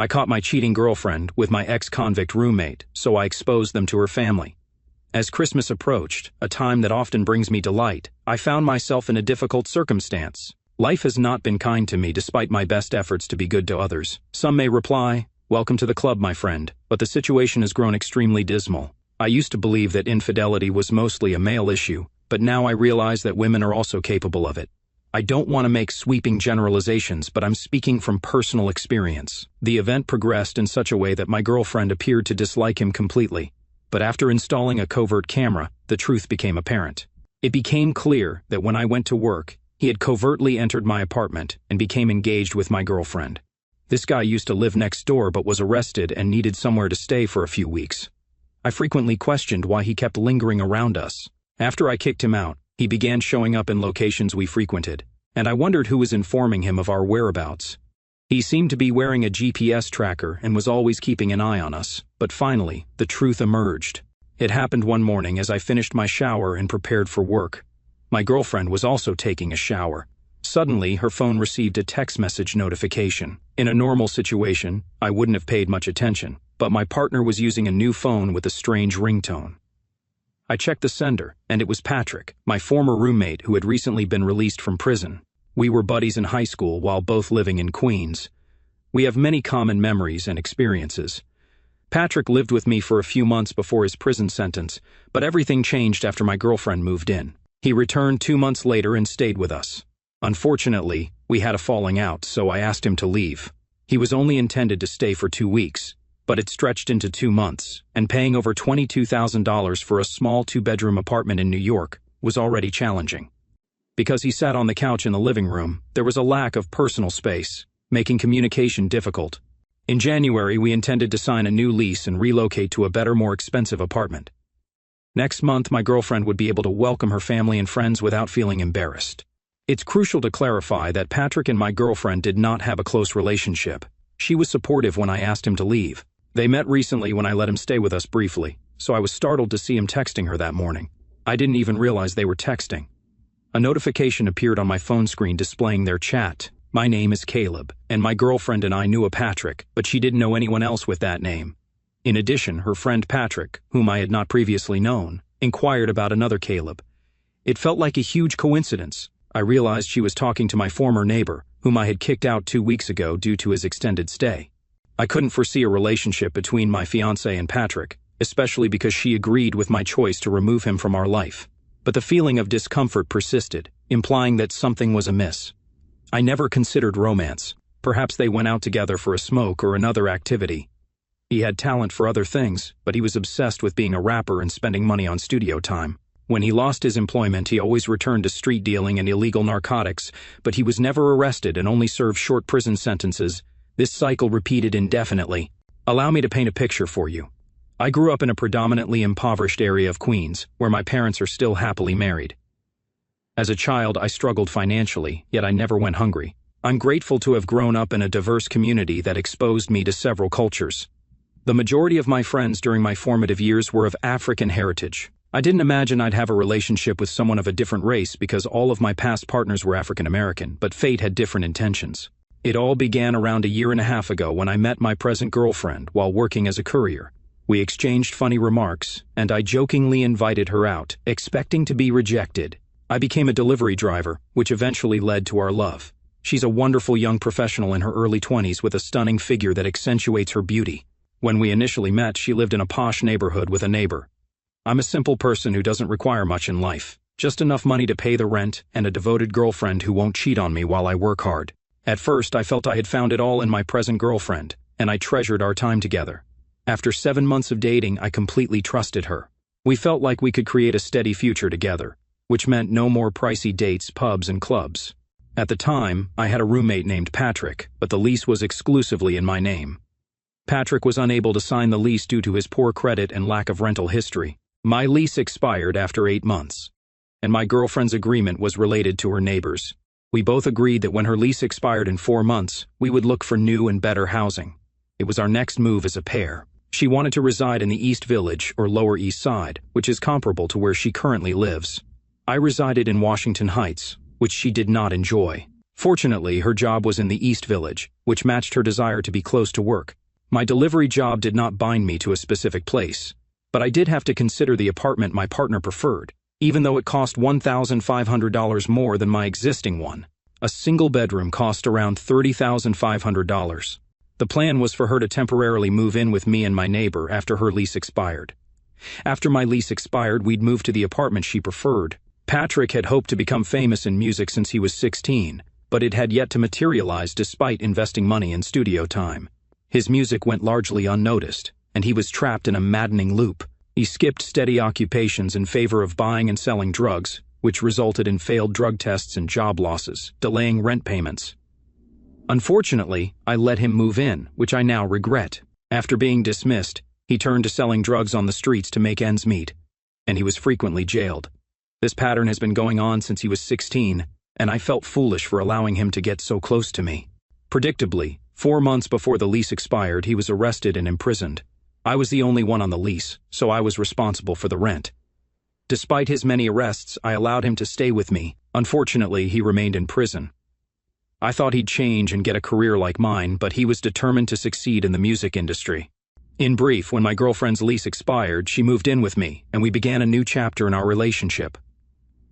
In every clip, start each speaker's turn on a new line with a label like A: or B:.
A: I caught my cheating girlfriend with my ex-convict roommate, so I exposed them to her family. As Christmas approached, a time that often brings me delight, I found myself in a difficult circumstance. Life has not been kind to me despite my best efforts to be good to others. Some may reply, "Welcome to the club, my friend," but the situation has grown extremely dismal. I used to believe that infidelity was mostly a male issue, but now I realize that women are also capable of it. I don't want to make sweeping generalizations, but I'm speaking from personal experience. The event progressed in such a way that my girlfriend appeared to dislike him completely. But after installing a covert camera, the truth became apparent. It became clear that when I went to work, he had covertly entered my apartment and became engaged with my girlfriend. This guy used to live next door but was arrested and needed somewhere to stay for a few weeks. I frequently questioned why he kept lingering around us. After I kicked him out, he began showing up in locations we frequented, and I wondered who was informing him of our whereabouts. He seemed to be wearing a GPS tracker and was always keeping an eye on us, but finally, the truth emerged. It happened one morning as I finished my shower and prepared for work. My girlfriend was also taking a shower. Suddenly, her phone received a text message notification. In a normal situation, I wouldn't have paid much attention, but my partner was using a new phone with a strange ringtone. I checked the sender, and it was Patrick, my former roommate who had recently been released from prison. We were buddies in high school while both living in Queens. We have many common memories and experiences. Patrick lived with me for a few months before his prison sentence, but everything changed after my girlfriend moved in. He returned 2 months later and stayed with us. Unfortunately, we had a falling out, so I asked him to leave. He was only intended to stay for 2 weeks, but it stretched into 2 months, and paying over $22,000 for a small 2-bedroom apartment in New York was already challenging. Because he sat on the couch in the living room, there was a lack of personal space, making communication difficult. In January, we intended to sign a new lease and relocate to a better, more expensive apartment. Next month, my girlfriend would be able to welcome her family and friends without feeling embarrassed. It's crucial to clarify that Patrick and my girlfriend did not have a close relationship. She was supportive when I asked him to leave. They met recently when I let him stay with us briefly, so I was startled to see him texting her that morning. I didn't even realize they were texting. A notification appeared on my phone screen displaying their chat. My name is Caleb, and my girlfriend and I knew a Patrick, but she didn't know anyone else with that name. In addition, her friend Patrick, whom I had not previously known, inquired about another Caleb. It felt like a huge coincidence. I realized she was talking to my former neighbor, whom I had kicked out 2 weeks ago due to his extended stay. I couldn't foresee a relationship between my fiancé and Patrick, especially because she agreed with my choice to remove him from our life. But the feeling of discomfort persisted, implying that something was amiss. I never considered romance. Perhaps they went out together for a smoke or another activity. He had talent for other things, but he was obsessed with being a rapper and spending money on studio time. When he lost his employment, he always returned to street dealing and illegal narcotics, but he was never arrested and only served short prison sentences. This cycle repeated indefinitely. Allow me to paint a picture for you. I grew up in a predominantly impoverished area of Queens, where my parents are still happily married. As a child, I struggled financially, yet I never went hungry. I'm grateful to have grown up in a diverse community that exposed me to several cultures. The majority of my friends during my formative years were of African heritage. I didn't imagine I'd have a relationship with someone of a different race because all of my past partners were African American, but fate had different intentions. It all began around a year and a half ago when I met my present girlfriend while working as a courier. We exchanged funny remarks, and I jokingly invited her out, expecting to be rejected. I became a delivery driver, which eventually led to our love. She's a wonderful young professional in her early 20s with a stunning figure that accentuates her beauty. When we initially met, she lived in a posh neighborhood with a neighbor. I'm a simple person who doesn't require much in life, just enough money to pay the rent and a devoted girlfriend who won't cheat on me while I work hard. At first, I felt I had found it all in my present girlfriend, and I treasured our time together. After 7 months of dating, I completely trusted her. We felt like we could create a steady future together, which meant no more pricey dates, pubs, and clubs. At the time, I had a roommate named Patrick, but the lease was exclusively in my name. Patrick was unable to sign the lease due to his poor credit and lack of rental history. My lease expired after 8 months, and my girlfriend's agreement was related to her neighbors. We both agreed that when her lease expired in 4 months, we would look for new and better housing. It was our next move as a pair. She wanted to reside in the East Village or Lower East Side, which is comparable to where she currently lives. I resided in Washington Heights, which she did not enjoy. Fortunately, her job was in the East Village, which matched her desire to be close to work. My delivery job did not bind me to a specific place, but I did have to consider the apartment my partner preferred, even though it cost $1,500 more than my existing one. A single bedroom cost around $30,500. The plan was for her to temporarily move in with me and my neighbor after her lease expired. After my lease expired, we'd move to the apartment she preferred. Patrick had hoped to become famous in music since he was 16, but it had yet to materialize despite investing money in studio time. His music went largely unnoticed, and he was trapped in a maddening loop. He skipped steady occupations in favor of buying and selling drugs, which resulted in failed drug tests and job losses, delaying rent payments. Unfortunately, I let him move in, which I now regret. After being dismissed, he turned to selling drugs on the streets to make ends meet, and he was frequently jailed. This pattern has been going on since he was 16, and I felt foolish for allowing him to get so close to me. Predictably, 4 months before the lease expired, he was arrested and imprisoned. I was the only one on the lease, so I was responsible for the rent. Despite his many arrests, I allowed him to stay with me. Unfortunately, he remained in prison. I thought he'd change and get a career like mine, but he was determined to succeed in the music industry. In brief, when my girlfriend's lease expired, she moved in with me, and we began a new chapter in our relationship.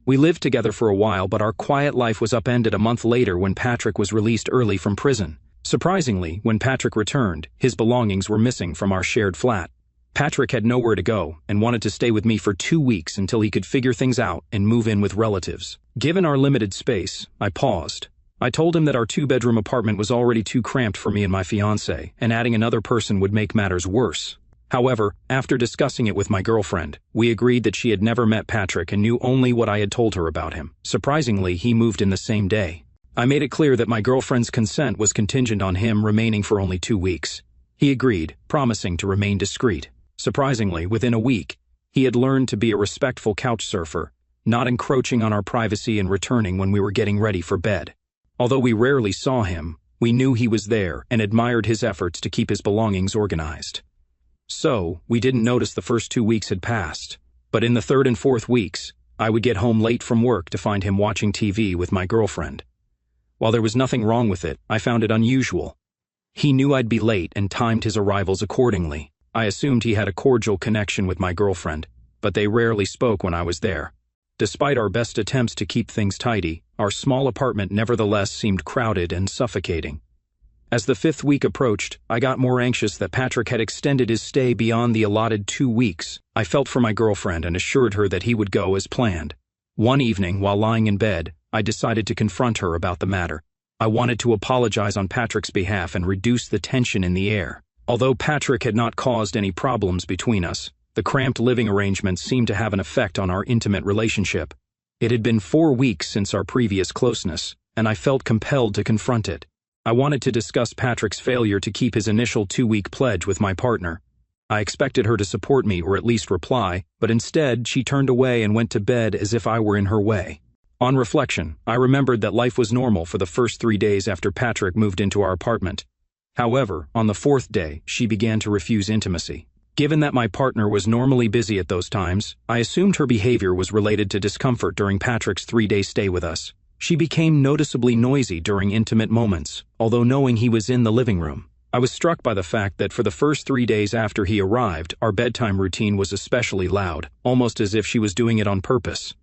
A: We lived together for a while, but our quiet life was upended a month later when Patrick was released early from prison. Surprisingly, when Patrick returned, his belongings were missing from our shared flat. Patrick had nowhere to go and wanted to stay with me for 2 weeks until he could figure things out and move in with relatives. Given our limited space, I paused. I told him that our 2-bedroom apartment was already too cramped for me and my fiancé, and adding another person would make matters worse. However, after discussing it with my girlfriend, we agreed that she had never met Patrick and knew only what I had told her about him. Surprisingly, he moved in the same day. I made it clear that my girlfriend's consent was contingent on him remaining for only 2 weeks. He agreed, promising to remain discreet. Surprisingly, within a week, he had learned to be a respectful couch surfer, not encroaching on our privacy and returning when we were getting ready for bed. Although we rarely saw him, we knew he was there and admired his efforts to keep his belongings organized. So, we didn't notice the first 2 weeks had passed, but in the 3rd and 4th weeks, I would get home late from work to find him watching TV with my girlfriend. While there was nothing wrong with it, I found it unusual. He knew I'd be late and timed his arrivals accordingly. I assumed he had a cordial connection with my girlfriend, but they rarely spoke when I was there. Despite our best attempts to keep things tidy, our small apartment nevertheless seemed crowded and suffocating. As the 5th week approached, I got more anxious that Patrick had extended his stay beyond the allotted 2 weeks. I felt for my girlfriend and assured her that he would go as planned. One evening, while lying in bed, I decided to confront her about the matter. I wanted to apologize on Patrick's behalf and reduce the tension in the air. Although Patrick had not caused any problems between us, the cramped living arrangements seemed to have an effect on our intimate relationship. It had been 4 weeks since our previous closeness, and I felt compelled to confront it. I wanted to discuss Patrick's failure to keep his initial 2-week pledge with my partner. I expected her to support me or at least reply, but instead she turned away and went to bed as if I were in her way. On reflection, I remembered that life was normal for the first 3 days after Patrick moved into our apartment. However, on the 4th day, she began to refuse intimacy. Given that my partner was normally busy at those times, I assumed her behavior was related to discomfort during Patrick's 3-day stay with us. She became noticeably noisy during intimate moments, although knowing he was in the living room. I was struck by the fact that for the first 3 days after he arrived, our bedtime routine was especially loud, almost as if she was doing it on purpose.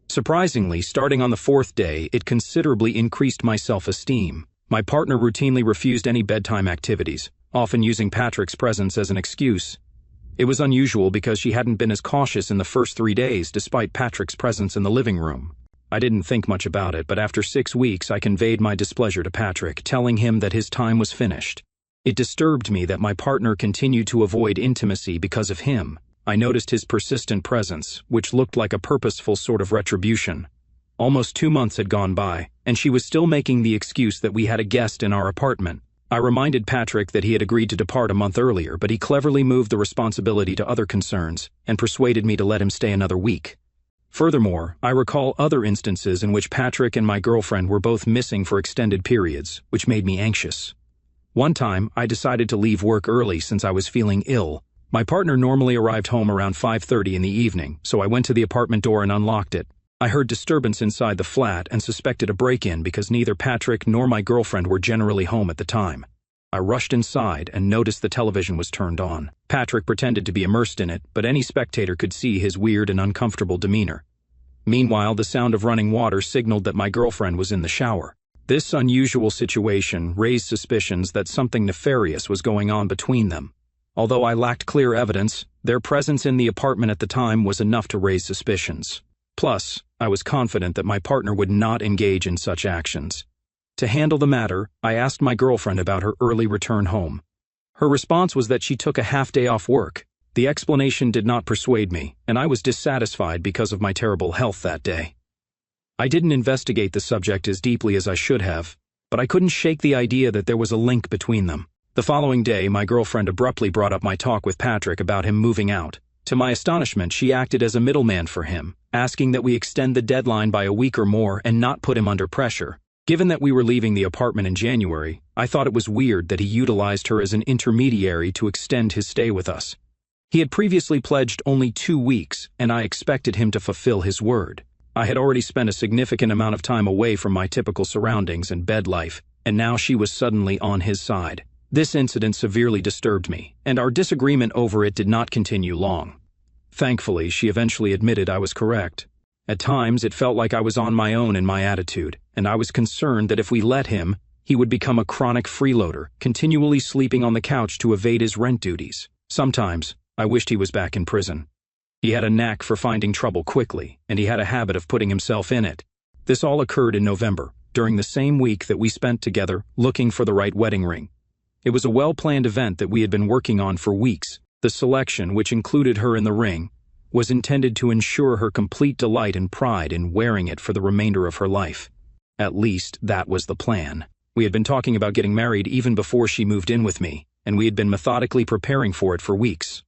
A: Surprisingly, starting on the 4th day, it considerably increased my self-esteem. My partner routinely refused any bedtime activities, often using Patrick's presence as an excuse. It was unusual because she hadn't been as cautious in the first 3 days despite Patrick's presence in the living room. I didn't think much about it, but after 6 weeks I conveyed my displeasure to Patrick, telling him that his time was finished. It disturbed me that my partner continued to avoid intimacy because of him. I noticed his persistent presence, which looked like a purposeful sort of retribution. Almost 2 months had gone by, and she was still making the excuse that we had a guest in our apartment. I reminded Patrick that he had agreed to depart a month earlier, but he cleverly moved the responsibility to other concerns and persuaded me to let him stay another week. Furthermore, I recall other instances in which Patrick and my girlfriend were both missing for extended periods, which made me anxious. One time, I decided to leave work early since I was feeling ill. My partner normally arrived home around 5:30 in the evening, so I went to the apartment door and unlocked it. I heard disturbance inside the flat and suspected a break-in because neither Patrick nor my girlfriend were generally home at the time. I rushed inside and noticed the television was turned on. Patrick pretended to be immersed in it, but any spectator could see his weird and uncomfortable demeanor. Meanwhile, the sound of running water signaled that my girlfriend was in the shower. This unusual situation raised suspicions that something nefarious was going on between them. Although I lacked clear evidence, their presence in the apartment at the time was enough to raise suspicions. Plus, I was confident that my partner would not engage in such actions. To handle the matter, I asked my girlfriend about her early return home. Her response was that she took a half-day off work. The explanation did not persuade me, and I was dissatisfied because of my terrible health that day. I didn't investigate the subject as deeply as I should have, but I couldn't shake the idea that there was a link between them. The following day, my girlfriend abruptly brought up my talk with Patrick about him moving out. To my astonishment, she acted as a middleman for him, asking that we extend the deadline by a week or more and not put him under pressure. Given that we were leaving the apartment in January, I thought it was weird that he utilized her as an intermediary to extend his stay with us. He had previously pledged only 2 weeks, and I expected him to fulfill his word. I had already spent a significant amount of time away from my typical surroundings and bed life, and now she was suddenly on his side. This incident severely disturbed me, and our disagreement over it did not continue long. Thankfully, she eventually admitted I was correct. At times, it felt like I was on my own in my attitude, and I was concerned that if we let him, he would become a chronic freeloader, continually sleeping on the couch to evade his rent duties. Sometimes, I wished he was back in prison. He had a knack for finding trouble quickly, and he had a habit of putting himself in it. This all occurred in November, during the same week that we spent together looking for the right wedding ring. It was a well-planned event that we had been working on for weeks. The selection, which included her in the ring, was intended to ensure her complete delight and pride in wearing it for the remainder of her life. At least, that was the plan. We had been talking about getting married even before she moved in with me, and we had been methodically preparing for it for weeks.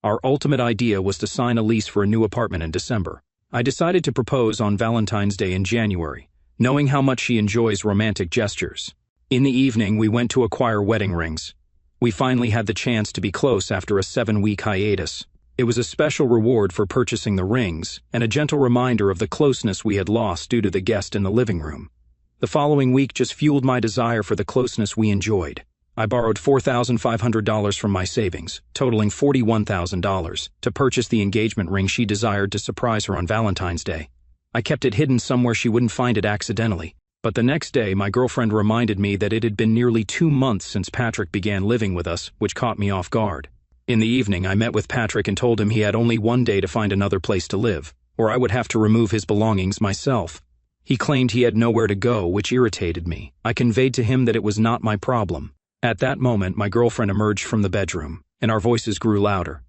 A: Our ultimate idea was to sign a lease for a new apartment in December. I decided to propose on Valentine's Day in January, knowing how much she enjoys romantic gestures. In the evening, we went to acquire wedding rings. We finally had the chance to be close after a 7-week hiatus. It was a special reward for purchasing the rings, and a gentle reminder of the closeness we had lost due to the guest in the living room. The following week just fueled my desire for the closeness we enjoyed. I borrowed $4,500 from my savings, totaling $41,000, to purchase the engagement ring she desired to surprise her on Valentine's Day. I kept it hidden somewhere she wouldn't find it accidentally. But the next day, my girlfriend reminded me that it had been nearly 2 months since Patrick began living with us, which caught me off guard. In the evening, I met with Patrick and told him he had only 1 day to find another place to live, or I would have to remove his belongings myself. He claimed he had nowhere to go, which irritated me. I conveyed to him that it was not my problem. At that moment, my girlfriend emerged from the bedroom, and our voices grew louder.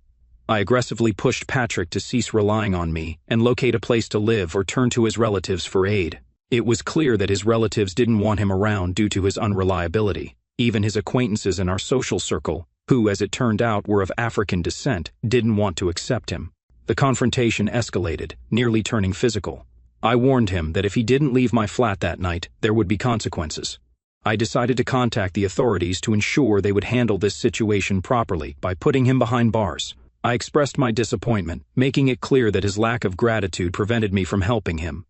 A: I aggressively pushed Patrick to cease relying on me and locate a place to live or turn to his relatives for aid. It was clear that his relatives didn't want him around due to his unreliability. Even his acquaintances in our social circle, who, as it turned out, were of African descent, didn't want to accept him. The confrontation escalated, nearly turning physical. I warned him that if he didn't leave my flat that night, there would be consequences. I decided to contact the authorities to ensure they would handle this situation properly by putting him behind bars. I expressed my disappointment, making it clear that his lack of gratitude prevented me from helping him.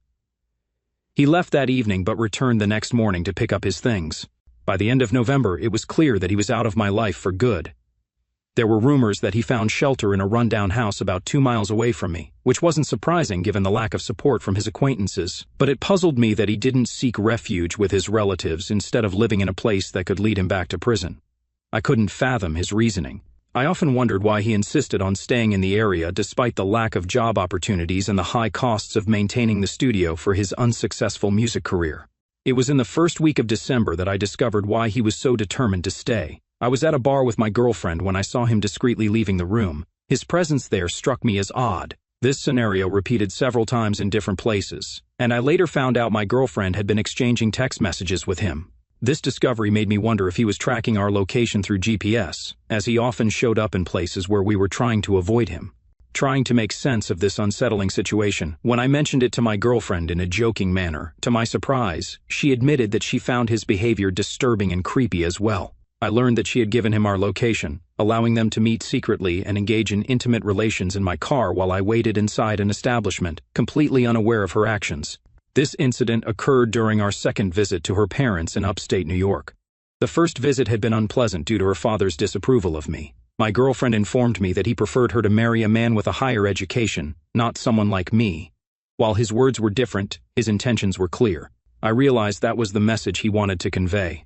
A: He left that evening but returned the next morning to pick up his things. By the end of November, it was clear that he was out of my life for good. There were rumors that he found shelter in a rundown house about 2 miles away from me, which wasn't surprising given the lack of support from his acquaintances, but it puzzled me that he didn't seek refuge with his relatives instead of living in a place that could lead him back to prison. I couldn't fathom his reasoning. I often wondered why he insisted on staying in the area despite the lack of job opportunities and the high costs of maintaining the studio for his unsuccessful music career. It was in the first week of December that I discovered why he was so determined to stay. I was at a bar with my girlfriend when I saw him discreetly leaving the room. His presence there struck me as odd. This scenario repeated several times in different places, and I later found out my girlfriend had been exchanging text messages with him. This discovery made me wonder if he was tracking our location through GPS, as he often showed up in places where we were trying to avoid him. Trying to make sense of this unsettling situation, when I mentioned it to my girlfriend in a joking manner, to my surprise, she admitted that she found his behavior disturbing and creepy as well. I learned that she had given him our location, allowing them to meet secretly and engage in intimate relations in my car while I waited inside an establishment, completely unaware of her actions. This incident occurred during our second visit to her parents in upstate New York. The first visit had been unpleasant due to her father's disapproval of me. My girlfriend informed me that he preferred her to marry a man with a higher education, not someone like me. While his words were different, his intentions were clear. I realized that was the message he wanted to convey.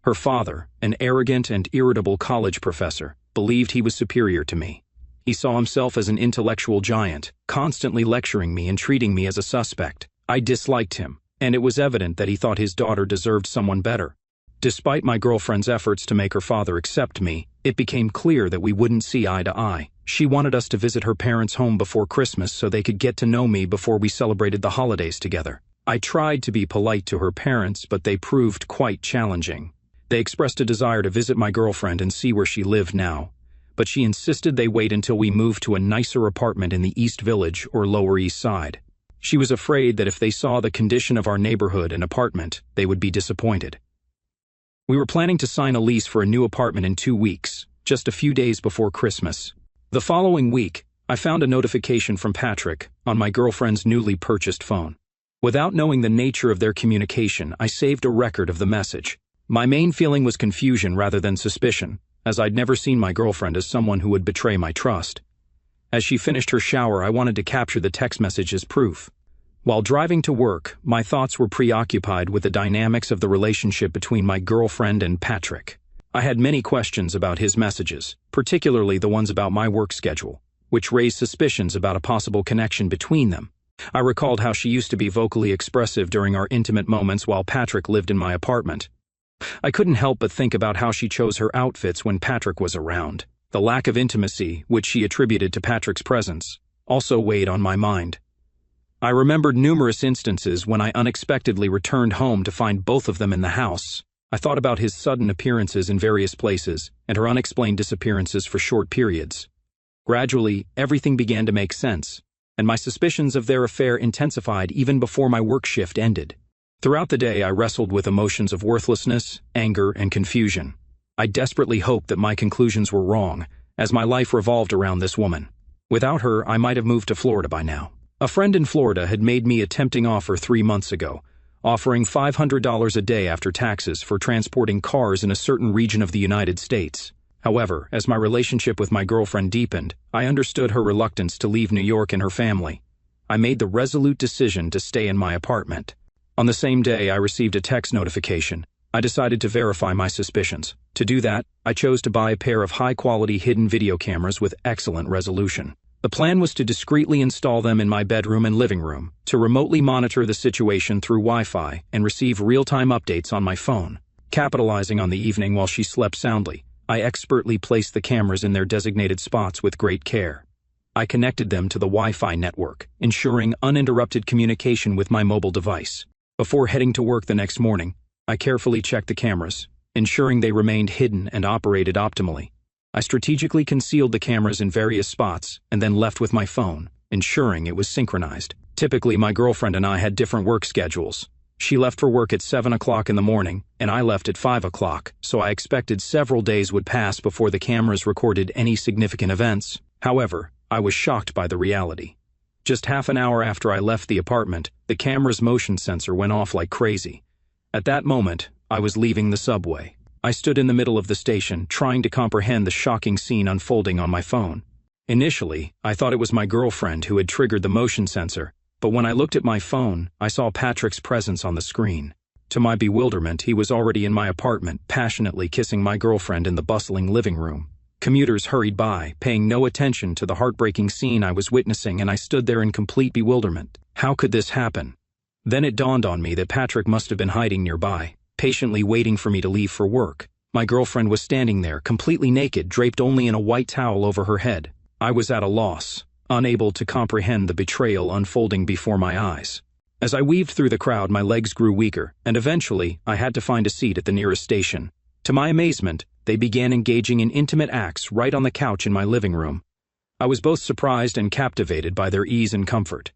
A: Her father, an arrogant and irritable college professor, believed he was superior to me. He saw himself as an intellectual giant, constantly lecturing me and treating me as a suspect. I disliked him, and it was evident that he thought his daughter deserved someone better. Despite my girlfriend's efforts to make her father accept me, it became clear that we wouldn't see eye to eye. She wanted us to visit her parents' home before Christmas so they could get to know me before we celebrated the holidays together. I tried to be polite to her parents, but they proved quite challenging. They expressed a desire to visit my girlfriend and see where she lived now, but she insisted they wait until we moved to a nicer apartment in the East Village or Lower East Side. She was afraid that if they saw the condition of our neighborhood and apartment, they would be disappointed. We were planning to sign a lease for a new apartment in 2 weeks, just a few days before Christmas. The following week, I found a notification from Patrick on my girlfriend's newly purchased phone. Without knowing the nature of their communication, I saved a record of the message. My main feeling was confusion rather than suspicion, as I'd never seen my girlfriend as someone who would betray my trust. As she finished her shower, I wanted to capture the text message as proof. While driving to work, my thoughts were preoccupied with the dynamics of the relationship between my girlfriend and Patrick. I had many questions about his messages, particularly the ones about my work schedule, which raised suspicions about a possible connection between them. I recalled how she used to be vocally expressive during our intimate moments while Patrick lived in my apartment. I couldn't help but think about how she chose her outfits when Patrick was around. The lack of intimacy, which she attributed to Patrick's presence, also weighed on my mind. I remembered numerous instances when I unexpectedly returned home to find both of them in the house. I thought about his sudden appearances in various places and her unexplained disappearances for short periods. Gradually, everything began to make sense, and my suspicions of their affair intensified even before my work shift ended. Throughout the day, I wrestled with emotions of worthlessness, anger, and confusion. I desperately hoped that my conclusions were wrong, as my life revolved around this woman. Without her, I might have moved to Florida by now. A friend in Florida had made me a tempting offer 3 months ago, offering $500 a day after taxes for transporting cars in a certain region of the United States. However, as my relationship with my girlfriend deepened, I understood her reluctance to leave New York and her family. I made the resolute decision to stay in my apartment. On the same day, I received a text notification. I decided to verify my suspicions. To do that, I chose to buy a pair of high-quality hidden video cameras with excellent resolution. The plan was to discreetly install them in my bedroom and living room, to remotely monitor the situation through Wi-Fi and receive real-time updates on my phone. Capitalizing on the evening while she slept soundly, I expertly placed the cameras in their designated spots with great care. I connected them to the Wi-Fi network, ensuring uninterrupted communication with my mobile device. Before heading to work the next morning, I carefully checked the cameras, ensuring they remained hidden and operated optimally. I strategically concealed the cameras in various spots and then left with my phone, ensuring it was synchronized. Typically, my girlfriend and I had different work schedules. She left for work at 7 o'clock in the morning, and I left at 5 o'clock, so I expected several days would pass before the cameras recorded any significant events. However, I was shocked by the reality. Just half an hour after I left the apartment, the camera's motion sensor went off like crazy. At that moment, I was leaving the subway. I stood in the middle of the station, trying to comprehend the shocking scene unfolding on my phone. Initially, I thought it was my girlfriend who had triggered the motion sensor, but when I looked at my phone, I saw Patrick's presence on the screen. To my bewilderment, he was already in my apartment, passionately kissing my girlfriend in the bustling living room. Commuters hurried by, paying no attention to the heartbreaking scene I was witnessing, and I stood there in complete bewilderment. How could this happen? Then it dawned on me that Patrick must have been hiding nearby, patiently waiting for me to leave for work. My girlfriend was standing there, completely naked, draped only in a white towel over her head. I was at a loss, unable to comprehend the betrayal unfolding before my eyes. As I weaved through the crowd, my legs grew weaker, and eventually, I had to find a seat at the nearest station. To my amazement, they began engaging in intimate acts right on the couch in my living room. I was both surprised and captivated by their ease and comfort.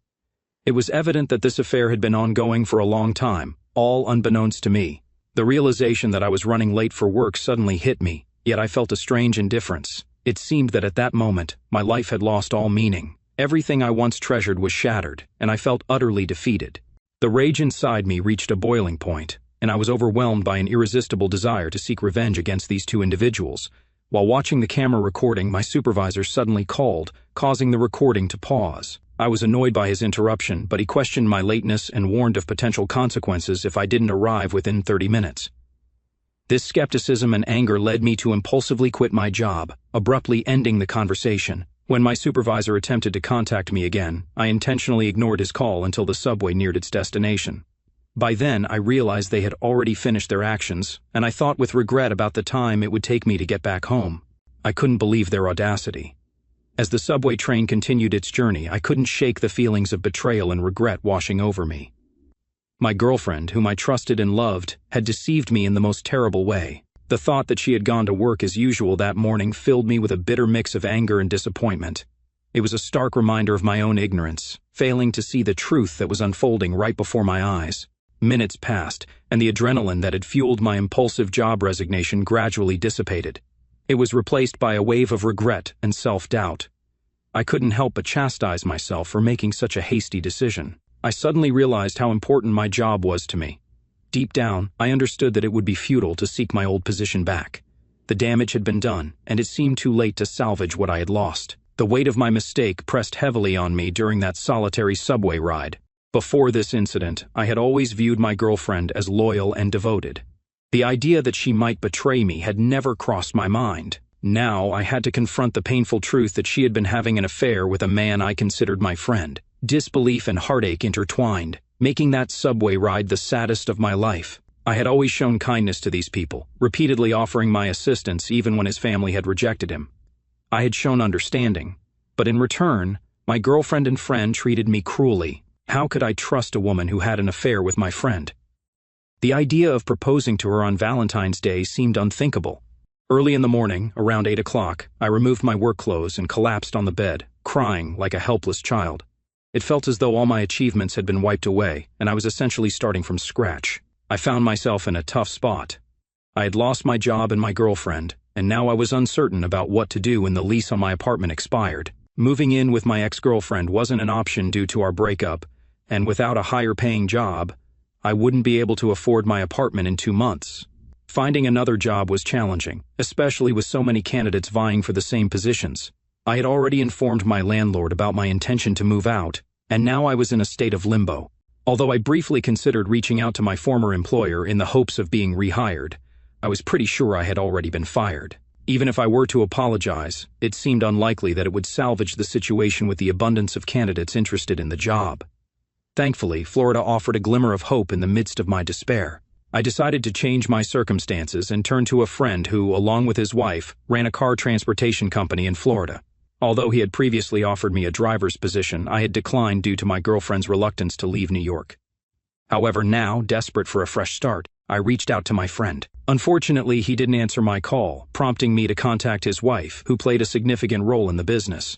A: It was evident that this affair had been ongoing for a long time, all unbeknownst to me. The realization that I was running late for work suddenly hit me, yet I felt a strange indifference. It seemed that at that moment, my life had lost all meaning. Everything I once treasured was shattered, and I felt utterly defeated. The rage inside me reached a boiling point, and I was overwhelmed by an irresistible desire to seek revenge against these two individuals. While watching the camera recording, my supervisor suddenly called, causing the recording to pause. I was annoyed by his interruption, but he questioned my lateness and warned of potential consequences if I didn't arrive within 30 minutes. This skepticism and anger led me to impulsively quit my job, abruptly ending the conversation. When my supervisor attempted to contact me again, I intentionally ignored his call until the subway neared its destination. By then, I realized they had already finished their actions, and I thought with regret about the time it would take me to get back home. I couldn't believe their audacity. As the subway train continued its journey, I couldn't shake the feelings of betrayal and regret washing over me. My girlfriend, whom I trusted and loved, had deceived me in the most terrible way. The thought that she had gone to work as usual that morning filled me with a bitter mix of anger and disappointment. It was a stark reminder of my own ignorance, failing to see the truth that was unfolding right before my eyes. Minutes passed, and the adrenaline that had fueled my impulsive job resignation gradually dissipated. It was replaced by a wave of regret and self-doubt. I couldn't help but chastise myself for making such a hasty decision. I suddenly realized how important my job was to me. Deep down, I understood that it would be futile to seek my old position back. The damage had been done, and it seemed too late to salvage what I had lost. The weight of my mistake pressed heavily on me during that solitary subway ride. Before this incident, I had always viewed my girlfriend as loyal and devoted. The idea that she might betray me had never crossed my mind. Now I had to confront the painful truth that she had been having an affair with a man I considered my friend. Disbelief and heartache intertwined, making that subway ride the saddest of my life. I had always shown kindness to these people, repeatedly offering my assistance even when his family had rejected him. I had shown understanding, but in return, my girlfriend and friend treated me cruelly. How could I trust a woman who had an affair with my friend? The idea of proposing to her on Valentine's Day seemed unthinkable. Early in the morning, around 8 o'clock, I removed my work clothes and collapsed on the bed, crying like a helpless child. It felt as though all my achievements had been wiped away, and I was essentially starting from scratch. I found myself in a tough spot. I had lost my job and my girlfriend, and now I was uncertain about what to do when the lease on my apartment expired. Moving in with my ex-girlfriend wasn't an option due to our breakup, and without a higher-paying job, I wouldn't be able to afford my apartment in 2 months. Finding another job was challenging, especially with so many candidates vying for the same positions. I had already informed my landlord about my intention to move out, and now I was in a state of limbo. Although I briefly considered reaching out to my former employer in the hopes of being rehired, I was pretty sure I had already been fired. Even if I were to apologize, it seemed unlikely that it would salvage the situation with the abundance of candidates interested in the job. Thankfully, Florida offered a glimmer of hope in the midst of my despair. I decided to change my circumstances and turn to a friend who, along with his wife, ran a car transportation company in Florida. Although he had previously offered me a driver's position, I had declined due to my girlfriend's reluctance to leave New York. However, now, desperate for a fresh start, I reached out to my friend. Unfortunately, he didn't answer my call, prompting me to contact his wife, who played a significant role in the business.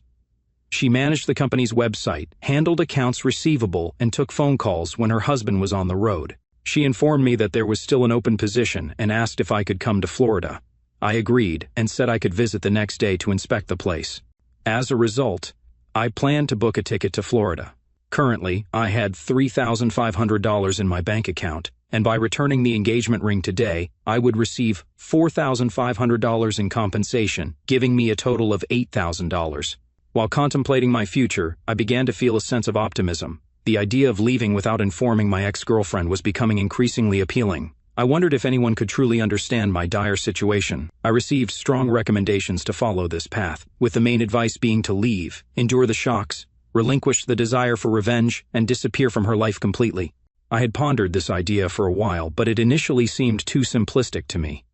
A: She managed the company's website, handled accounts receivable, and took phone calls when her husband was on the road. She informed me that there was still an open position and asked if I could come to Florida. I agreed and said I could visit the next day to inspect the place. As a result, I planned to book a ticket to Florida. Currently, I had $3,500 in my bank account, and by returning the engagement ring today, I would receive $4,500 in compensation, giving me a total of $8,000. While contemplating my future, I began to feel a sense of optimism. The idea of leaving without informing my ex-girlfriend was becoming increasingly appealing. I wondered if anyone could truly understand my dire situation. I received strong recommendations to follow this path, with the main advice being to leave, endure the shocks, relinquish the desire for revenge, and disappear from her life completely. I had pondered this idea for a while, but it initially seemed too simplistic to me.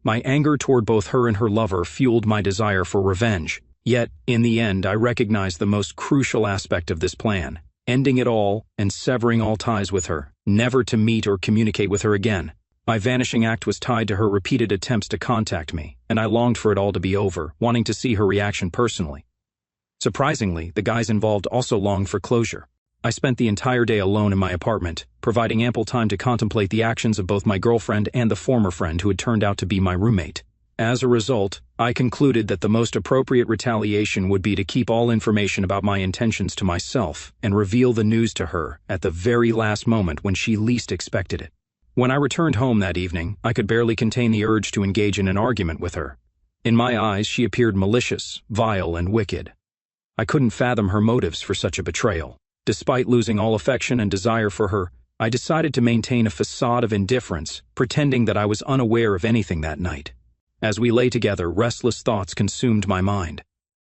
A: My anger toward both her and her lover fueled my desire for revenge. Yet, in the end, I recognized the most crucial aspect of this plan: ending it all and severing all ties with her, never to meet or communicate with her again. My vanishing act was tied to her repeated attempts to contact me, and I longed for it all to be over, wanting to see her reaction personally. Surprisingly, the guys involved also longed for closure. I spent the entire day alone in my apartment, providing ample time to contemplate the actions of both my girlfriend and the former friend who had turned out to be my roommate. As a result, I concluded that the most appropriate retaliation would be to keep all information about my intentions to myself and reveal the news to her at the very last moment when she least expected it. When I returned home that evening, I could barely contain the urge to engage in an argument with her. In my eyes, she appeared malicious, vile, and wicked. I couldn't fathom her motives for such a betrayal. Despite losing all affection and desire for her, I decided to maintain a facade of indifference, pretending that I was unaware of anything that night. As we lay together, restless thoughts consumed my mind.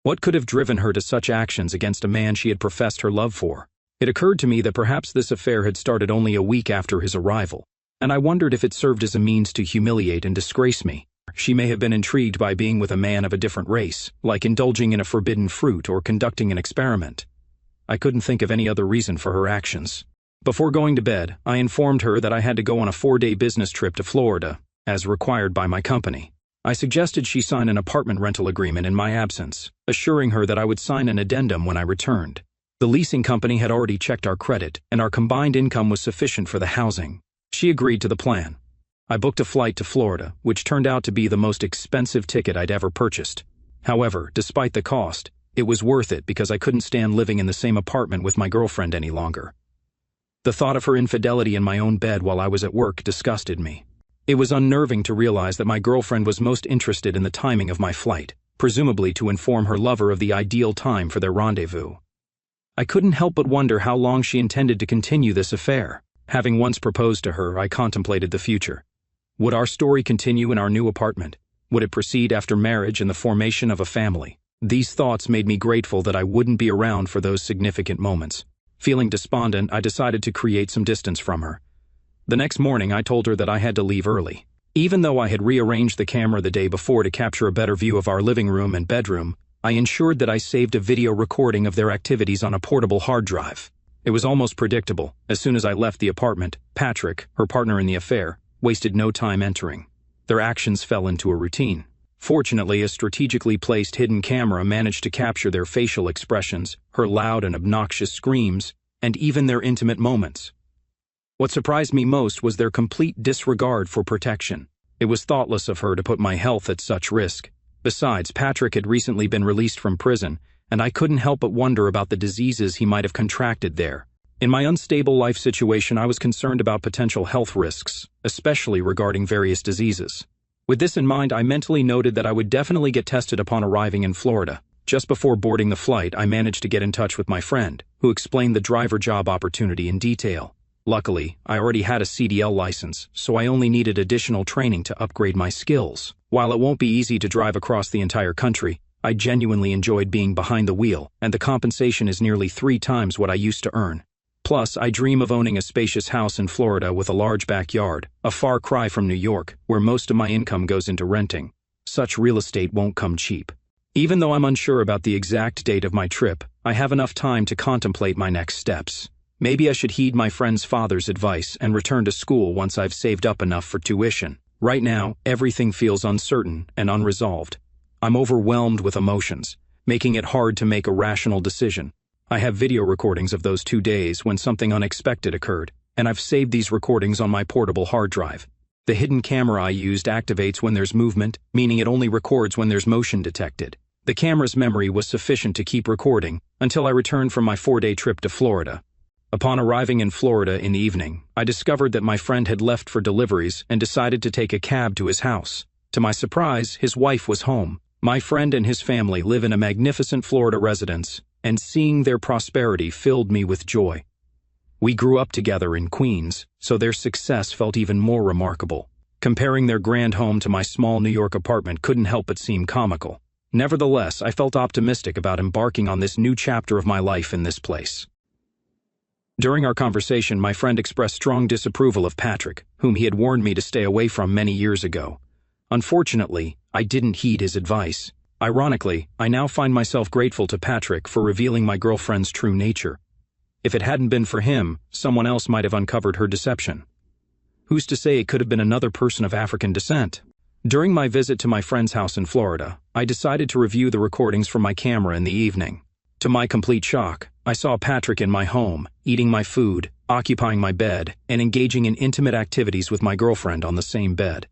A: What could have driven her to such actions against a man she had professed her love for? It occurred to me that perhaps this affair had started only a week after his arrival, and I wondered if it served as a means to humiliate and disgrace me. She may have been intrigued by being with a man of a different race, like indulging in a forbidden fruit or conducting an experiment. I couldn't think of any other reason for her actions. Before going to bed, I informed her that I had to go on a 4-day business trip to Florida, as required by my company. I suggested she sign an apartment rental agreement in my absence, assuring her that I would sign an addendum when I returned. The leasing company had already checked our credit, and our combined income was sufficient for the housing. She agreed to the plan. I booked a flight to Florida, which turned out to be the most expensive ticket I'd ever purchased. However, despite the cost, it was worth it because I couldn't stand living in the same apartment with my girlfriend any longer. The thought of her infidelity in my own bed while I was at work disgusted me. It was unnerving to realize that my girlfriend was most interested in the timing of my flight, presumably to inform her lover of the ideal time for their rendezvous. I couldn't help but wonder how long she intended to continue this affair. Having once proposed to her, I contemplated the future. Would our story continue in our new apartment? Would it proceed after marriage and the formation of a family? These thoughts made me grateful that I wouldn't be around for those significant moments. Feeling despondent, I decided to create some distance from her. The next morning, I told her that I had to leave early. Even though I had rearranged the camera the day before to capture a better view of our living room and bedroom, I ensured that I saved a video recording of their activities on a portable hard drive. It was almost predictable. As soon as I left the apartment, Patrick, her partner in the affair, wasted no time entering. Their actions fell into a routine. Fortunately, a strategically placed hidden camera managed to capture their facial expressions, her loud and obnoxious screams, and even their intimate moments. What surprised me most was their complete disregard for protection. It was thoughtless of her to put my health at such risk. Besides, Patrick had recently been released from prison, and I couldn't help but wonder about the diseases he might have contracted there. In my unstable life situation, I was concerned about potential health risks, especially regarding various diseases. With this in mind, I mentally noted that I would definitely get tested upon arriving in Florida. Just before boarding the flight, I managed to get in touch with my friend, who explained the driver job opportunity in detail. Luckily, I already had a CDL license, so I only needed additional training to upgrade my skills. While it won't be easy to drive across the entire country, I genuinely enjoyed being behind the wheel, and the compensation is nearly 3 times what I used to earn. Plus, I dream of owning a spacious house in Florida with a large backyard, a far cry from New York, where most of my income goes into renting. Such real estate won't come cheap. Even though I'm unsure about the exact date of my trip, I have enough time to contemplate my next steps. Maybe I should heed my friend's father's advice and return to school once I've saved up enough for tuition. Right now, everything feels uncertain and unresolved. I'm overwhelmed with emotions, making it hard to make a rational decision. I have video recordings of those 2 days when something unexpected occurred, and I've saved these recordings on my portable hard drive. The hidden camera I used activates when there's movement, meaning it only records when there's motion detected. The camera's memory was sufficient to keep recording until I returned from my 4-day trip to Florida. Upon arriving in Florida in the evening, I discovered that my friend had left for deliveries and decided to take a cab to his house. To my surprise, his wife was home. My friend and his family live in a magnificent Florida residence, and seeing their prosperity filled me with joy. We grew up together in Queens, so their success felt even more remarkable. Comparing their grand home to my small New York apartment couldn't help but seem comical. Nevertheless, I felt optimistic about embarking on this new chapter of my life in this place. During our conversation, my friend expressed strong disapproval of Patrick, whom he had warned me to stay away from many years ago. Unfortunately, I didn't heed his advice. Ironically, I now find myself grateful to Patrick for revealing my girlfriend's true nature. If it hadn't been for him, someone else might have uncovered her deception. Who's to say it could have been another person of African descent? During my visit to my friend's house in Florida, I decided to review the recordings from my camera in the evening. To my complete shock, I saw Patrick in my home, eating my food, occupying my bed, and engaging in intimate activities with my girlfriend on the same bed.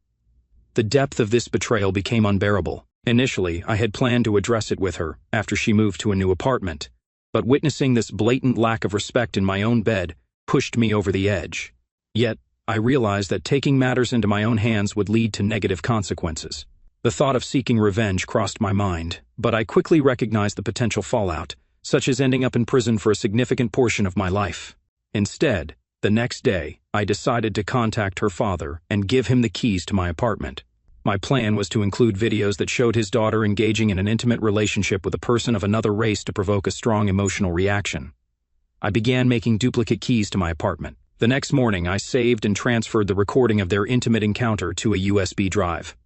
A: The depth of this betrayal became unbearable. Initially, I had planned to address it with her after she moved to a new apartment, but witnessing this blatant lack of respect in my own bed pushed me over the edge. Yet, I realized that taking matters into my own hands would lead to negative consequences. The thought of seeking revenge crossed my mind, but I quickly recognized the potential fallout, such as ending up in prison for a significant portion of my life. Instead, the next day, I decided to contact her father and give him the keys to my apartment. My plan was to include videos that showed his daughter engaging in an intimate relationship with a person of another race to provoke a strong emotional reaction. I began making duplicate keys to my apartment. The next morning, I saved and transferred the recording of their intimate encounter to a USB drive.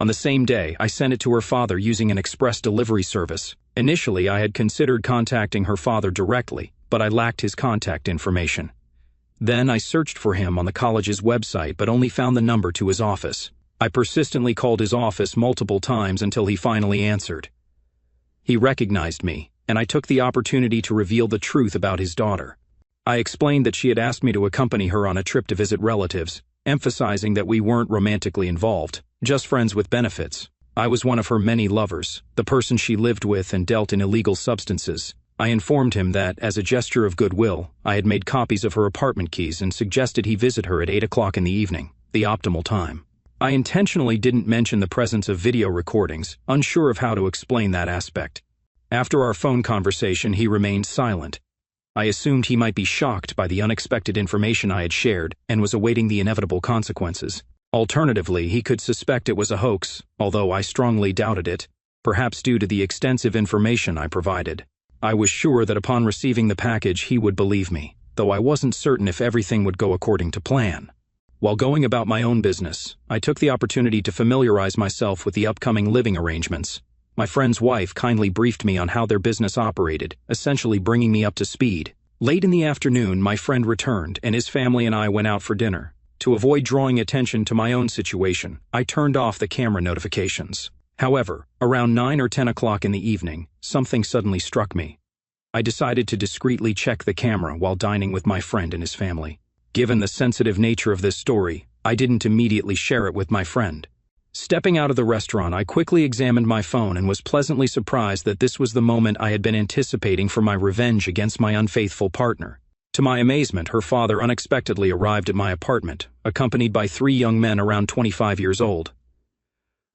A: On the same day, I sent it to her father using an express delivery service. Initially, I had considered contacting her father directly, but I lacked his contact information. Then I searched for him on the college's website but only found the number to his office. I persistently called his office multiple times until he finally answered. He recognized me, and I took the opportunity to reveal the truth about his daughter. I explained that she had asked me to accompany her on a trip to visit relatives, emphasizing that we weren't romantically involved, just friends with benefits. I was one of her many lovers, the person she lived with and dealt in illegal substances. I informed him that, as a gesture of goodwill, I had made copies of her apartment keys and suggested he visit her at 8 o'clock in the evening, the optimal time. I intentionally didn't mention the presence of video recordings, unsure of how to explain that aspect. After our phone conversation, he remained silent. I assumed he might be shocked by the unexpected information I had shared and was awaiting the inevitable consequences. Alternatively, he could suspect it was a hoax, although I strongly doubted it, perhaps due to the extensive information I provided. I was sure that upon receiving the package he would believe me, though I wasn't certain if everything would go according to plan. While going about my own business, I took the opportunity to familiarize myself with the upcoming living arrangements. My friend's wife kindly briefed me on how their business operated, essentially bringing me up to speed. Late in the afternoon, my friend returned, and his family and I went out for dinner. To avoid drawing attention to my own situation, I turned off the camera notifications. However, around 9 or 10 o'clock in the evening, something suddenly struck me. I decided to discreetly check the camera while dining with my friend and his family. Given the sensitive nature of this story, I didn't immediately share it with my friend. Stepping out of the restaurant, I quickly examined my phone and was pleasantly surprised that this was the moment I had been anticipating for my revenge against my unfaithful partner. To my amazement, her father unexpectedly arrived at my apartment, accompanied by 3 young men around 25 years old.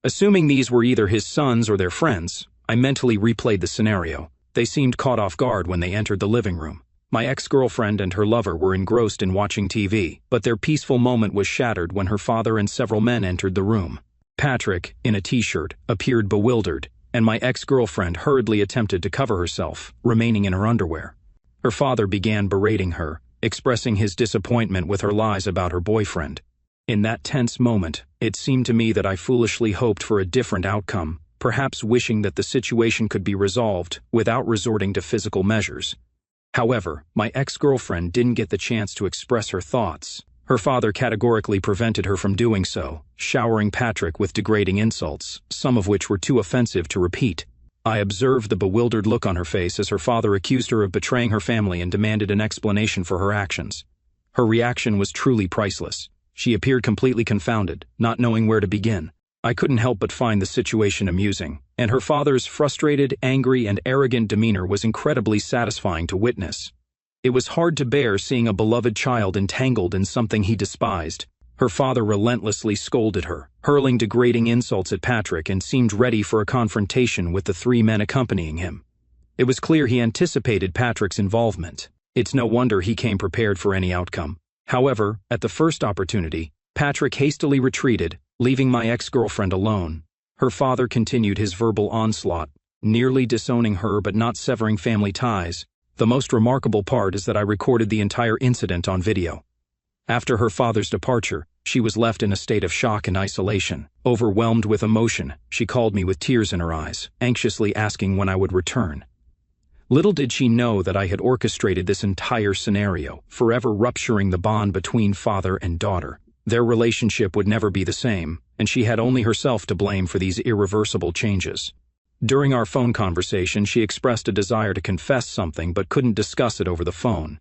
A: Assuming these were either his sons or their friends, I mentally replayed the scenario. They seemed caught off guard when they entered the living room. My ex-girlfriend and her lover were engrossed in watching TV, but their peaceful moment was shattered when her father and several men entered the room. Patrick, in a t-shirt, appeared bewildered, and my ex-girlfriend hurriedly attempted to cover herself, remaining in her underwear. Her father began berating her, expressing his disappointment with her lies about her boyfriend. In that tense moment, it seemed to me that I foolishly hoped for a different outcome, perhaps wishing that the situation could be resolved without resorting to physical measures. However, my ex-girlfriend didn't get the chance to express her thoughts. Her father categorically prevented her from doing so, showering Patrick with degrading insults, some of which were too offensive to repeat. I observed the bewildered look on her face as her father accused her of betraying her family and demanded an explanation for her actions. Her reaction was truly priceless. She appeared completely confounded, not knowing where to begin. I couldn't help but find the situation amusing, and her father's frustrated, angry, and arrogant demeanor was incredibly satisfying to witness. It was hard to bear seeing a beloved child entangled in something he despised. Her father relentlessly scolded her, hurling degrading insults at Patrick, and seemed ready for a confrontation with the 3 men accompanying him. It was clear he anticipated Patrick's involvement. It's no wonder he came prepared for any outcome. However, at the first opportunity, Patrick hastily retreated, leaving my ex-girlfriend alone. Her father continued his verbal onslaught, nearly disowning her but not severing family ties. The most remarkable part is that I recorded the entire incident on video. After her father's departure, she was left in a state of shock and isolation. Overwhelmed with emotion, she called me with tears in her eyes, anxiously asking when I would return. Little did she know that I had orchestrated this entire scenario, forever rupturing the bond between father and daughter. Their relationship would never be the same, and she had only herself to blame for these irreversible changes. During our phone conversation, she expressed a desire to confess something but couldn't discuss it over the phone.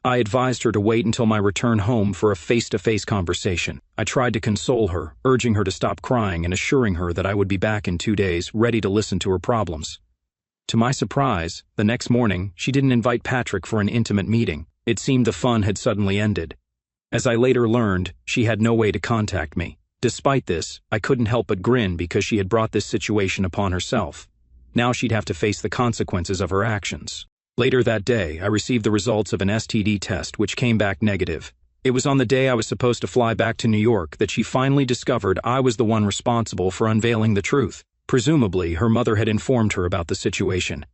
A: I advised her to wait until my return home for a face-to-face conversation. I tried to console her, urging her to stop crying and assuring her that I would be back in 2 days, ready to listen to her problems. To my surprise, the next morning, she didn't invite Patrick for an intimate meeting. It seemed the fun had suddenly ended. As I later learned, she had no way to contact me. Despite this, I couldn't help but grin because she had brought this situation upon herself. Now she'd have to face the consequences of her actions. Later that day, I received the results of an STD test, which came back negative. It was on the day I was supposed to fly back to New York that she finally discovered I was the one responsible for unveiling the truth. Presumably, her mother had informed her about the situation.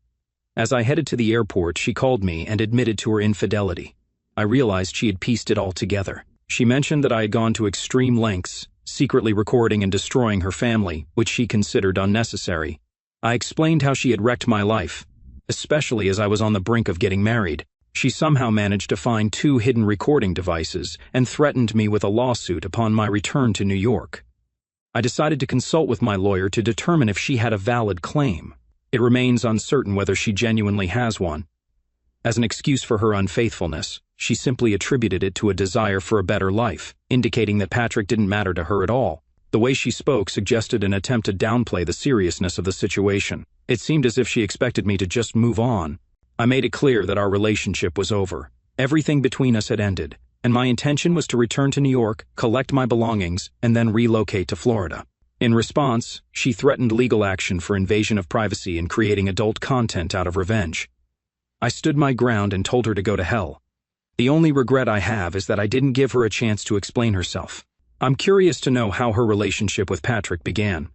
A: As I headed to the airport, she called me and admitted to her infidelity. I realized she had pieced it all together. She mentioned that I had gone to extreme lengths, secretly recording and destroying her family, which she considered unnecessary. I explained how she had wrecked my life, especially as I was on the brink of getting married. She somehow managed to find 2 hidden recording devices and threatened me with a lawsuit upon my return to New York. I decided to consult with my lawyer to determine if she had a valid claim. It remains uncertain whether she genuinely has one. As an excuse for her unfaithfulness, she simply attributed it to a desire for a better life, indicating that Patrick didn't matter to her at all. The way she spoke suggested an attempt to downplay the seriousness of the situation. It seemed as if she expected me to just move on. I made it clear that our relationship was over. Everything between us had ended, and my intention was to return to New York, collect my belongings, and then relocate to Florida. In response, she threatened legal action for invasion of privacy and creating adult content out of revenge. I stood my ground and told her to go to hell. The only regret I have is that I didn't give her a chance to explain herself. I'm curious to know how her relationship with Patrick began.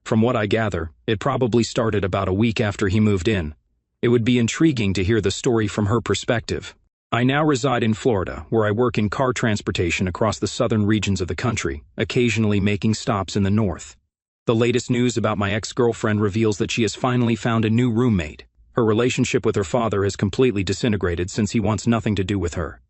A: From what I gather, it probably started about a week after he moved in. It would be intriguing to hear the story from her perspective. I now reside in Florida, where I work in car transportation across the southern regions of the country, occasionally making stops in the north. The latest news about my ex-girlfriend reveals that she has finally found a new roommate. Her relationship with her father has completely disintegrated since he wants nothing to do with her.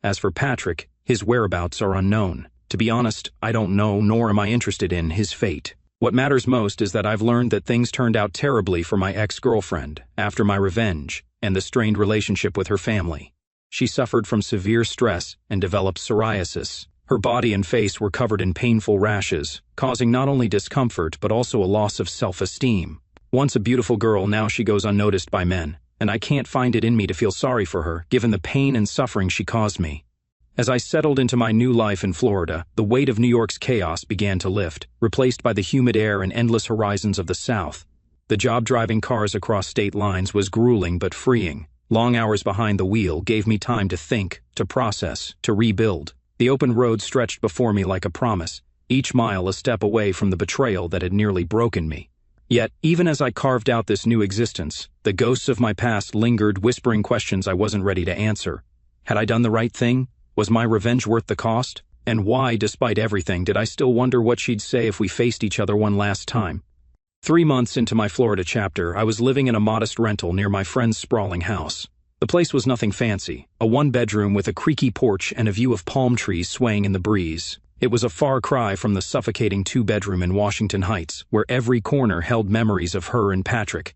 A: As for Patrick, his whereabouts are unknown. To be honest, I don't know, nor am I interested in, his fate. What matters most is that I've learned that things turned out terribly for my ex-girlfriend after my revenge and the strained relationship with her family. She suffered from severe stress and developed psoriasis. Her body and face were covered in painful rashes, causing not only discomfort but also a loss of self-esteem. Once a beautiful girl, now she goes unnoticed by men, and I can't find it in me to feel sorry for her, given the pain and suffering she caused me. As I settled into my new life in Florida, the weight of New York's chaos began to lift, replaced by the humid air and endless horizons of the South. The job driving cars across state lines was grueling but freeing. Long hours behind the wheel gave me time to think, to process, to rebuild. The open road stretched before me like a promise, each mile a step away from the betrayal that had nearly broken me. Yet, even as I carved out this new existence, the ghosts of my past lingered, whispering questions I wasn't ready to answer. Had I done the right thing? Was my revenge worth the cost? And why, despite everything, did I still wonder what she'd say if we faced each other one last time? 3 months into my Florida chapter, I was living in a modest rental near my friend's sprawling house. The place was nothing fancy, a 1-bedroom with a creaky porch and a view of palm trees swaying in the breeze. It was a far cry from the suffocating 2-bedroom in Washington Heights, where every corner held memories of her and Patrick.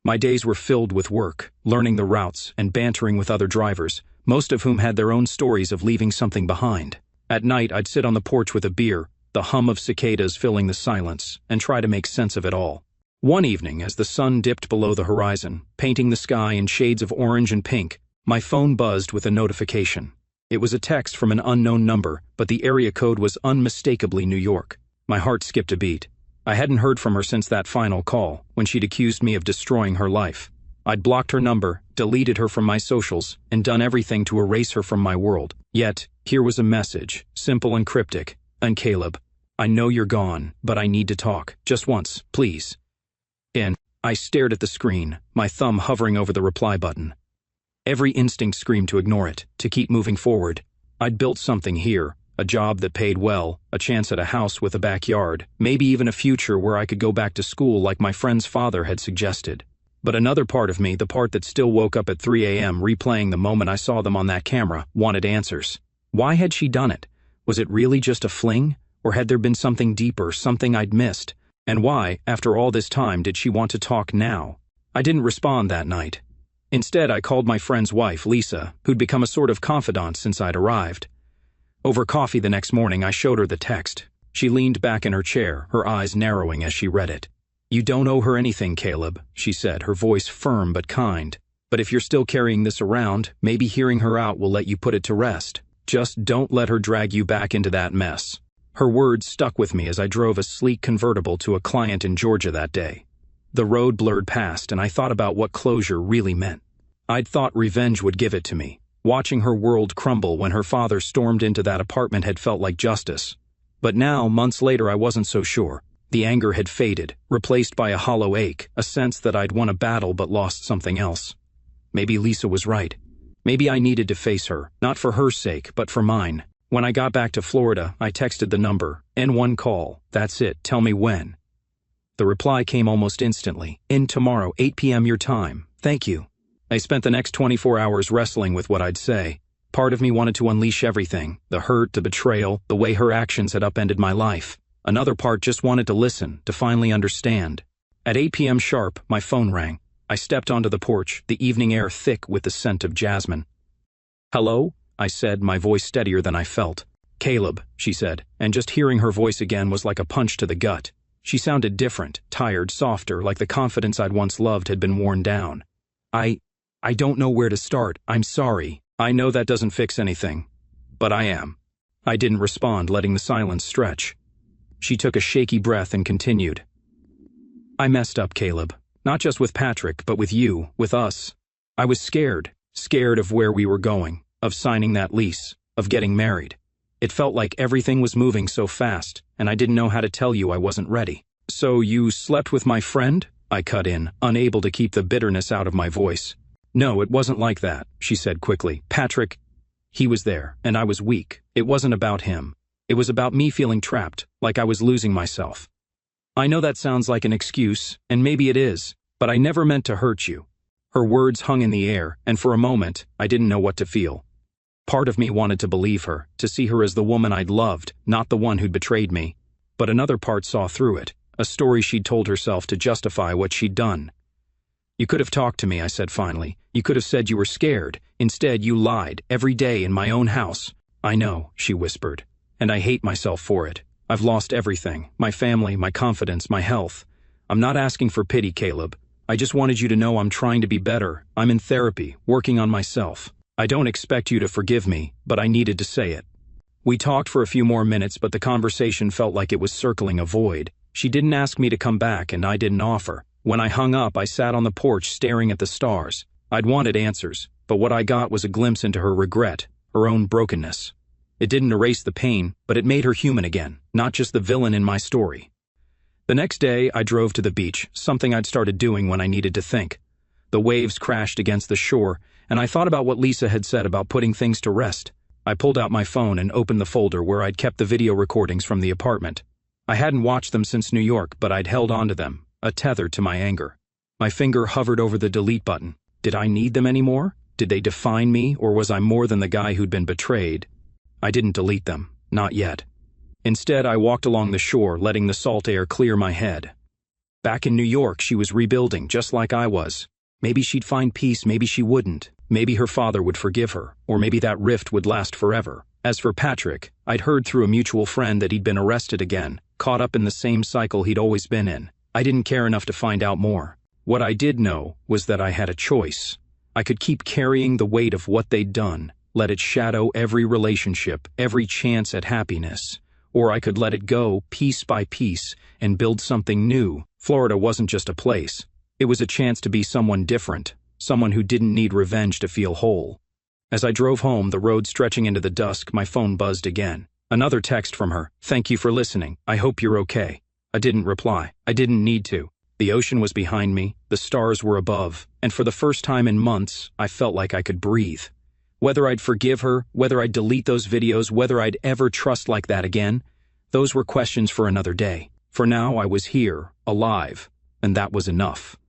A: My days were filled with work, learning the routes, and bantering with other drivers, most of whom had their own stories of leaving something behind. At night, I'd sit on the porch with a beer, the hum of cicadas filling the silence, and try to make sense of it all. One evening, as the sun dipped below the horizon, painting the sky in shades of orange and pink, my phone buzzed with a notification. It was a text from an unknown number, but the area code was unmistakably New York. My heart skipped a beat. I hadn't heard from her since that final call, when she'd accused me of destroying her life. I'd blocked her number, deleted her from my socials, and done everything to erase her from my world. Yet, here was a message, simple and cryptic. "And Caleb, I know you're gone, but I need to talk. Just once, please." I stared at the screen, my thumb hovering over the reply button. Every instinct screamed to ignore it, to keep moving forward. I'd built something here, a job that paid well, a chance at a house with a backyard, maybe even a future where I could go back to school like my friend's father had suggested. But another part of me, the part that still woke up at 3 a.m. replaying the moment I saw them on that camera, wanted answers. Why had she done it? Was it really just a fling? Or had there been something deeper, something I'd missed? And why, after all this time, did she want to talk now? I didn't respond that night. Instead, I called my friend's wife, Lisa, who'd become a sort of confidant since I'd arrived. Over coffee the next morning, I showed her the text. She leaned back in her chair, her eyes narrowing as she read it. "You don't owe her anything, Caleb," she said, her voice firm but kind. "But if you're still carrying this around, maybe hearing her out will let you put it to rest. Just don't let her drag you back into that mess." Her words stuck with me as I drove a sleek convertible to a client in Georgia that day. The road blurred past, and I thought about what closure really meant. I'd thought revenge would give it to me. Watching her world crumble when her father stormed into that apartment had felt like justice. But now, months later, I wasn't so sure. The anger had faded, replaced by a hollow ache, a sense that I'd won a battle but lost something else. Maybe Lisa was right. Maybe I needed to face her, not for her sake, but for mine. When I got back to Florida, I texted the number. "N1 call. That's it. Tell me when." The reply came almost instantly. "In tomorrow, 8 p.m. your time. Thank you." I spent the next 24 hours wrestling with what I'd say. Part of me wanted to unleash everything, the hurt, the betrayal, the way her actions had upended my life. Another part just wanted to listen, to finally understand. At 8 p.m. sharp, my phone rang. I stepped onto the porch, the evening air thick with the scent of jasmine. "Hello?" I said, my voice steadier than I felt. "Caleb," she said, and just hearing her voice again was like a punch to the gut. She sounded different, tired, softer, like the confidence I'd once loved had been worn down. I don't know where to start. I'm sorry. I know that doesn't fix anything. But I am." I didn't respond, letting the silence stretch. She took a shaky breath and continued. "I messed up, Caleb. Not just with Patrick, but with you, with us. I was scared of where we were going, of signing that lease, of getting married. It felt like everything was moving so fast, and I didn't know how to tell you I wasn't ready." "So you slept with my friend?" I cut in, unable to keep the bitterness out of my voice. "No, it wasn't like that," she said quickly. "Patrick, he was there, and I was weak. It wasn't about him. It was about me feeling trapped, like I was losing myself. I know that sounds like an excuse, and maybe it is, but I never meant to hurt you." Her words hung in the air, and for a moment, I didn't know what to feel. Part of me wanted to believe her, to see her as the woman I'd loved, not the one who'd betrayed me. But another part saw through it, a story she'd told herself to justify what she'd done. "You could have talked to me," I said finally. "You could have said you were scared. Instead, you lied, every day in my own house." "I know," she whispered, "and I hate myself for it. I've lost everything, my family, my confidence, my health. I'm not asking for pity, Caleb. I just wanted you to know I'm trying to be better. I'm in therapy, working on myself. I don't expect you to forgive me, but I needed to say it." We talked for a few more minutes, but the conversation felt like it was circling a void. She didn't ask me to come back, and I didn't offer. When I hung up, I sat on the porch staring at the stars. I'd wanted answers, but what I got was a glimpse into her regret, her own brokenness. It didn't erase the pain, but it made her human again, not just the villain in my story. The next day, I drove to the beach, something I'd started doing when I needed to think. The waves crashed against the shore, and I thought about what Lisa had said about putting things to rest. I pulled out my phone and opened the folder where I'd kept the video recordings from the apartment. I hadn't watched them since New York, but I'd held on to them, a tether to my anger. My finger hovered over the delete button. Did I need them anymore? Did they define me, or was I more than the guy who'd been betrayed? I didn't delete them, not yet. Instead, I walked along the shore, letting the salt air clear my head. Back in New York, she was rebuilding, just like I was. Maybe she'd find peace, maybe she wouldn't. Maybe her father would forgive her, or maybe that rift would last forever. As for Patrick, I'd heard through a mutual friend that he'd been arrested again, caught up in the same cycle he'd always been in. I didn't care enough to find out more. What I did know was that I had a choice. I could keep carrying the weight of what they'd done, let it shadow every relationship, every chance at happiness. Or I could let it go, piece by piece, and build something new. Florida wasn't just a place. It was a chance to be someone different, someone who didn't need revenge to feel whole. As I drove home, the road stretching into the dusk, my phone buzzed again. Another text from her. "Thank you for listening. I hope you're okay." I didn't reply. I didn't need to. The ocean was behind me, the stars were above, and for the first time in months, I felt like I could breathe. Whether I'd forgive her, whether I'd delete those videos, whether I'd ever trust like that again, those were questions for another day. For now, I was here, alive, and that was enough.